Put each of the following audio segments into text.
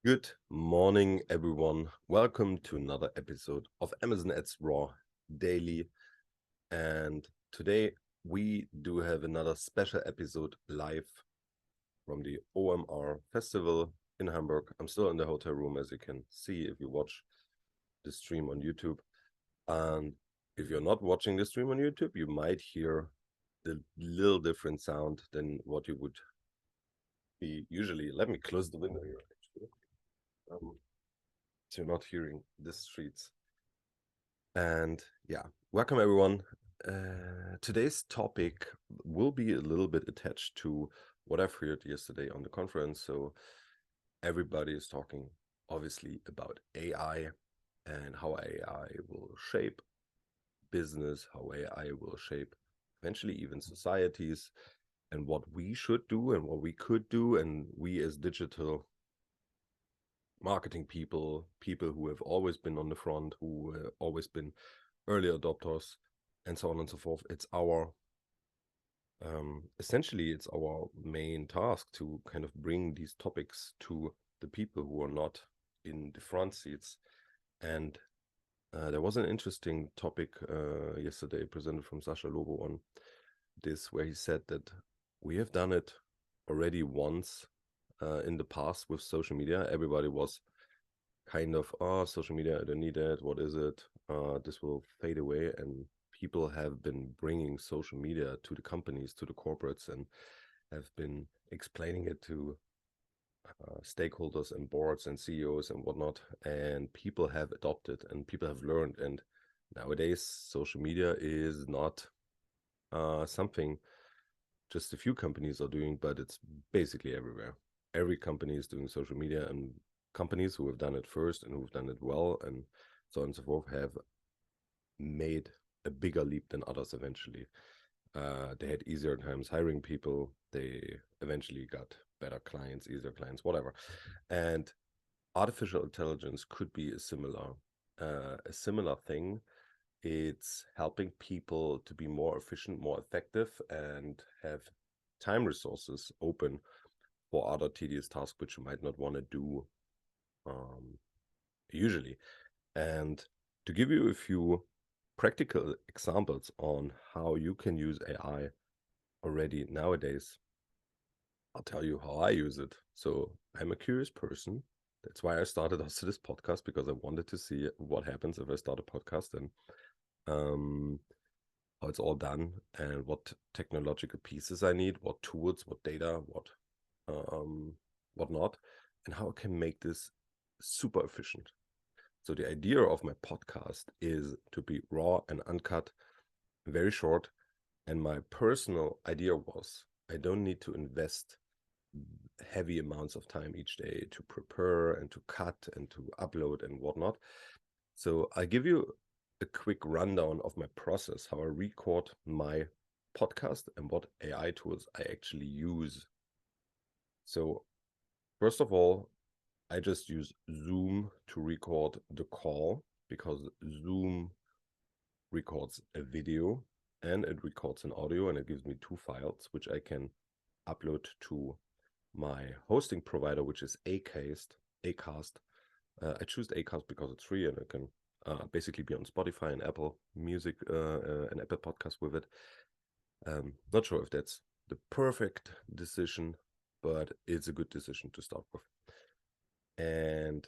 Good morning, everyone. Welcome to another episode of Amazon Ads Raw Daily. And today we do have another special episode live from the OMR Festival in Hamburg. I'm still in the hotel room, as you can see if you watch the stream on YouTube. And if you're not watching the stream on YouTube, you might hear the little different sound than what you would be usually. Let me close the window here, actually. So you're not hearing the streets. And yeah, welcome everyone. Today's topic will be a little bit attached to what I've heard yesterday on the conference. So everybody is talking obviously about AI and how AI will shape business, how AI will shape eventually even societies, and what we should do and what we could do, and we as digital marketing people who have always been on the front, who have always been early adopters, and so on and so forth. It's our essentially it's our main task to kind of bring these topics to the people who are not in the front seats. And there was an interesting topic yesterday presented from Sasha Lobo on this, where he said that we have done it already once in the past with social media. Everybody was kind of, oh, social media, I don't need it. What is it? This will fade away. And people have been bringing social media to the companies, to the corporates, and have been explaining it to stakeholders and boards and CEOs and whatnot. And people have adopted and people have learned. And nowadays, social media is not something just a few companies are doing, but it's basically everywhere. Every company is doing social media, and companies who have done it first and who've done it well and so on and so forth have made a bigger leap than others eventually. They had easier times hiring people. They eventually got better clients, easier clients, whatever. And artificial intelligence could be a similar thing. It's helping people to be more efficient, more effective, and have time resources open for other tedious tasks which you might not want to do usually. And to give you a few practical examples on how you can use AI already nowadays, I'll tell you how I use it. So I'm a curious person. That's why I started also this podcast, because I wanted to see what happens if I start a podcast and how it's all done and what technological pieces I need, what tools, what data, what not, and how I can make this super efficient. So the idea of my podcast is to be raw and uncut, very short. And my personal idea was I don't need to invest heavy amounts of time each day to prepare and to cut and to upload and whatnot. So I give you a quick rundown of my process, how I record my podcast and what AI tools I actually use. So first of all, I just use Zoom to record the call, because Zoom records a video and it records an audio, and it gives me two files which I can upload to my hosting provider, which is Acast. I choose Acast because it's free and it can basically be on Spotify and Apple Music and Apple Podcasts with it. Not sure if that's the perfect decision, but it's a good decision to start with. And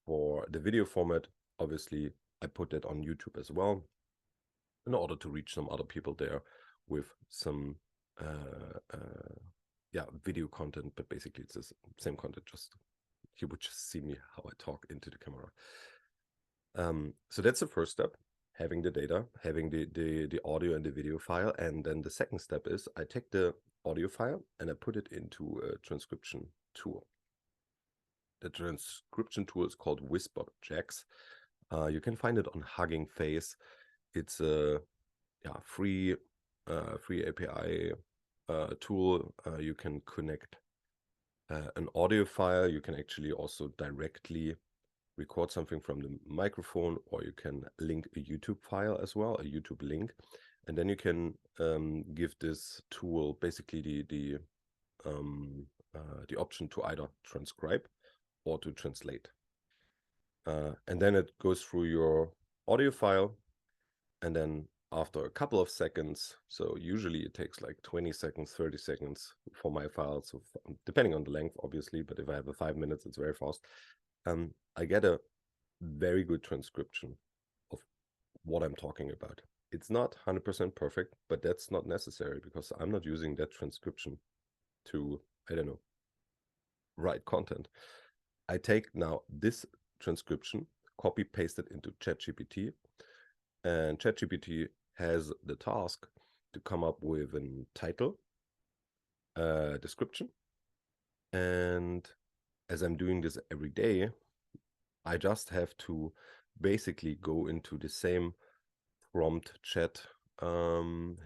for the video format, obviously, I put that on YouTube as well, in order to reach some other people there with some video content. But basically it's the same content, just you would just see me how I talk into the camera. So that's the first step, having the data, having the audio and the video file. And then the second step is I take the audio file and I put it into a transcription tool. The transcription tool is called Wisp Objects. You can find it on Hugging Face. It's a free API tool. You can connect an audio file. You can actually also directly record something from the microphone, or you can link a YouTube file as well, a YouTube link, and then you can give this tool basically the option to either transcribe or to translate. And then it goes through your audio file, and then after a couple of seconds, so usually it takes like 20 seconds, 30 seconds for my file, so depending on the length, obviously, but if I have a 5 minutes, it's very fast. I get a very good transcription of what I'm talking about. It's not 100% perfect, but that's not necessary because I'm not using that transcription to, I don't know, write content. I take now this transcription, copy paste it into chat.gpt, and chat.gpt has the task to come up with a title, a description, and as I'm doing this every day, I just have to basically go into the same prompt chat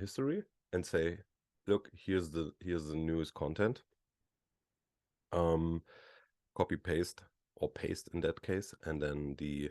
history and say, look, here's the newest content. Copy paste or paste in that case, and then the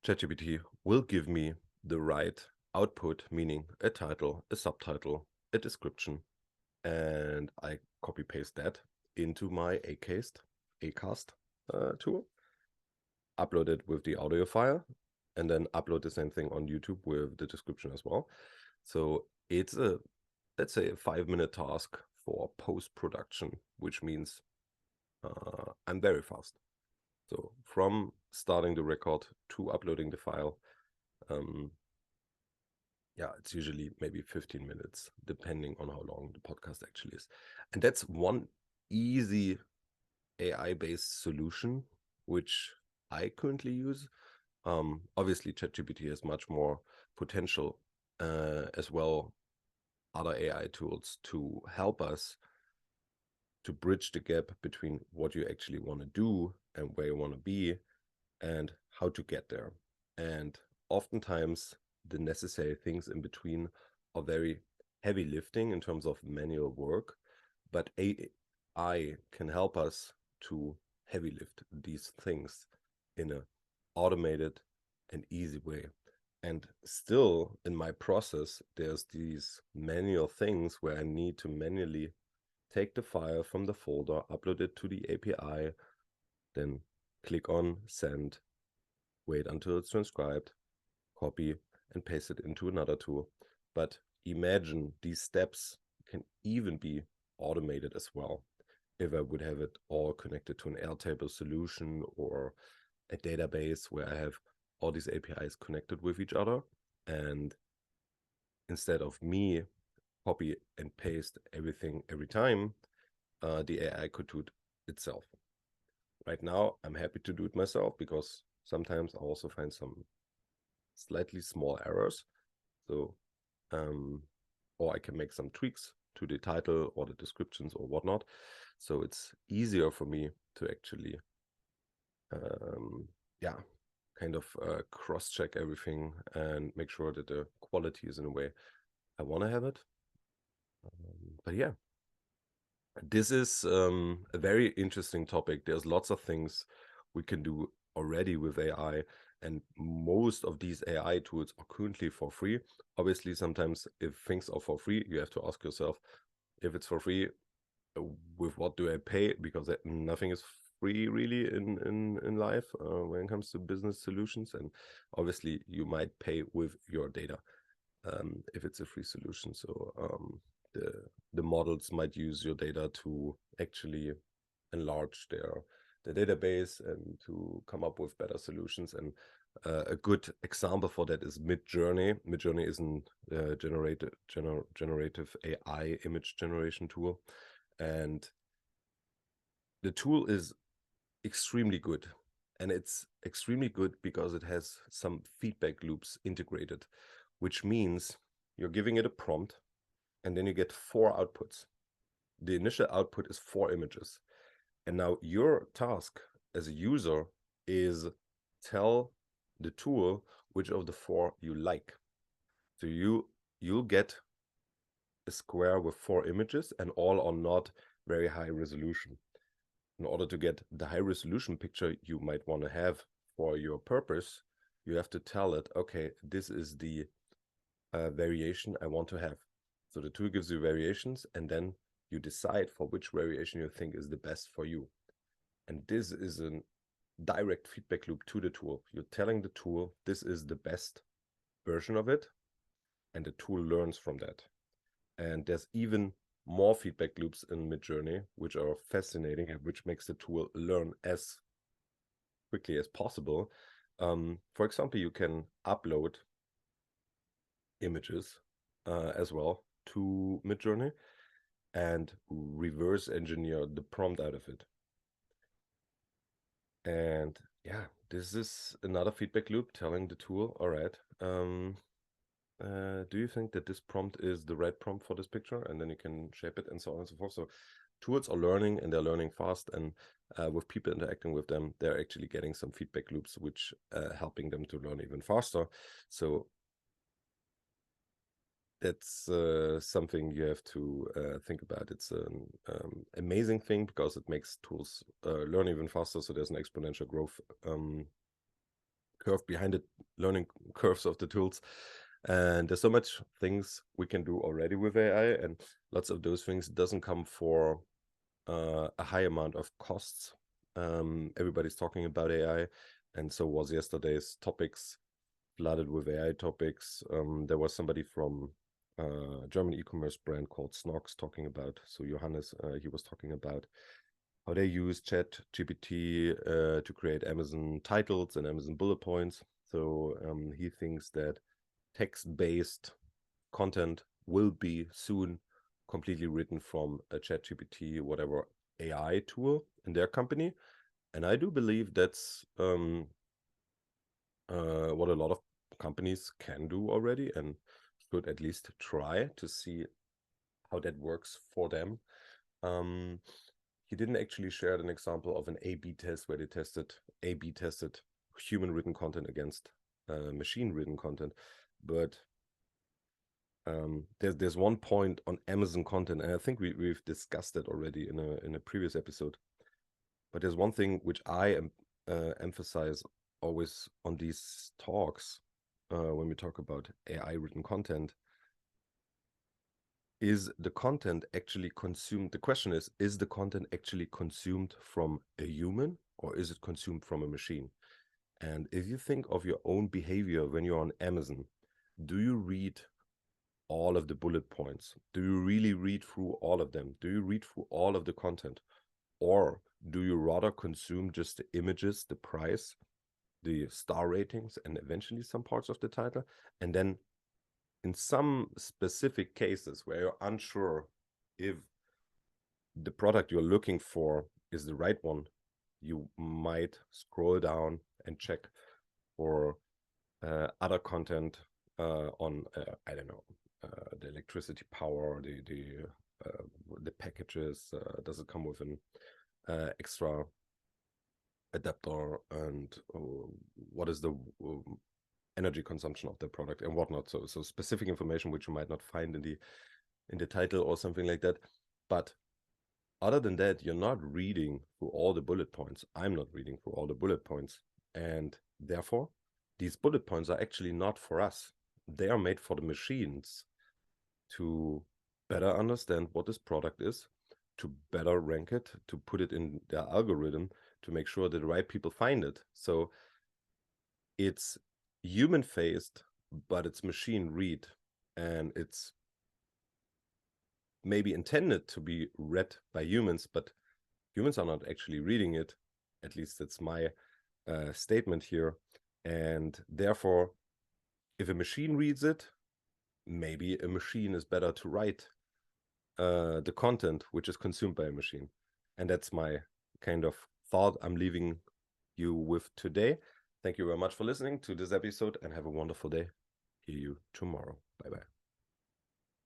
ChatGPT will give me the right output, meaning a title, a subtitle, a description, and I copy paste that into my Acast tool, upload it with the audio file, and then upload the same thing on YouTube with the description as well. So it's a, let's say, a 5-minute task for post-production, which means I'm very fast. So from starting the record to uploading the file, yeah, it's usually maybe 15 minutes, depending on how long the podcast actually is. And that's one easy AI-based solution, which I currently use. Obviously, ChatGPT has much more potential as well, other AI tools to help us to bridge the gap between what you actually want to do and where you want to be and how to get there. And oftentimes the necessary things in between are very heavy lifting in terms of manual work, but AI can help us to heavy lift these things in an automated and easy way. And still in my process, there's these manual things where I need to manually take the file from the folder, upload it to the API, then click on send, wait until it's transcribed, copy and paste it into another tool. But imagine these steps can even be automated as well if I would have it all connected to an Airtable solution or a database where I have all these APIs connected with each other. And instead of me copy and paste everything every time, the AI could do it itself. Right now, I'm happy to do it myself because sometimes I also find some slightly small errors. So, or I can make some tweaks to the title or the descriptions or whatnot. So it's easier for me to actually, yeah, kind of cross-check everything and make sure that the quality is in a way I want to have it. But yeah, this is a very interesting topic. There's lots of things we can do already with AI, and most of these AI tools are currently for free. Obviously, sometimes if things are for free, you have to ask yourself, if it's for free, with what do I pay? Because nothing is free really in life when it comes to business solutions. And obviously, you might pay with your data if it's a free solution. So the models might use your data to actually enlarge their database and to come up with better solutions. And a good example for that is Midjourney. Midjourney is a generative AI image generation tool, and the tool is extremely good. And it's extremely good because it has some feedback loops integrated, which means you're giving it a prompt and then you get 4 outputs. The initial output is 4 images. And now your task as a user is tell the tool which of the 4 you like. So you'll get a square with 4 images, and all are not very high resolution. In order to get the high resolution picture you might want to have for your purpose, you have to tell it, okay, this is the variation I want to have. So the tool gives you variations, and then you decide for which variation you think is the best for you. And this is a direct feedback loop to the tool. You're telling the tool this is the best version of it, and the tool learns from that. And there's even more feedback loops in Midjourney, which are fascinating and which makes the tool learn as quickly as possible. For example, you can upload images as well to Midjourney and reverse engineer the prompt out of it. And yeah, this is another feedback loop telling the tool, all right, do you think that this prompt is the right prompt for this picture? And then you can shape it and so on and so forth. So tools are learning, and they're learning fast, and with people interacting with them, they're actually getting some feedback loops, which helping them to learn even faster. So that's something you have to think about. It's an amazing thing because it makes tools learn even faster. So there's an exponential growth curve behind the learning curves of the tools. And there's so much things we can do already with AI, and lots of those things doesn't come for a high amount of costs. Everybody's talking about AI, and so was yesterday's topics flooded with AI topics. There was somebody from a German e-commerce brand called Snox talking about, so Johannes, he was talking about how they use chat.gpt to create Amazon titles and Amazon bullet points. So he thinks that text-based content will be soon completely written from a chat.gpt, whatever AI tool in their company. And I do believe that's what a lot of companies can do already and should at least try to see how that works for them. He didn't actually share an example of an A/B test where they A/B tested human written content against machine written content, but there's one point on Amazon content, and I think we've discussed it already in a previous episode. But there's one thing which I emphasize always on these talks when we talk about AI written content. Is the content actually consumed? The question is the content actually consumed from a human, or is it consumed from a machine? And if you think of your own behavior when you're on Amazon, do you read all of the bullet points? Do you really read through all of them? Do you read through all of the content? Or do you rather consume just the images, the price, the star ratings, and eventually some parts of the title? And then in some specific cases where you're unsure if the product you're looking for is the right one, you might scroll down and check for other content on, I don't know, the electricity power, the packages. Does it come with an extra adapter, and what is the energy consumption of the product and whatnot? So specific information which you might not find in the title or something like that. But other than that, you're not reading through all the bullet points. I'm not reading through all the bullet points, and therefore these bullet points are actually not for us. They are made for the machines to better understand what this product is, to better rank it, to put it in their algorithm, to make sure that the right people find it. So it's human faced, but it's machine read, and it's maybe intended to be read by humans, but humans are not actually reading it. At least that's my statement here. And therefore, if a machine reads it, maybe a machine is better to write the content which is consumed by a machine. And that's my kind of thought I'm leaving you with today. Thank you very much for listening to this episode, and have a wonderful day. See you tomorrow. Bye-bye.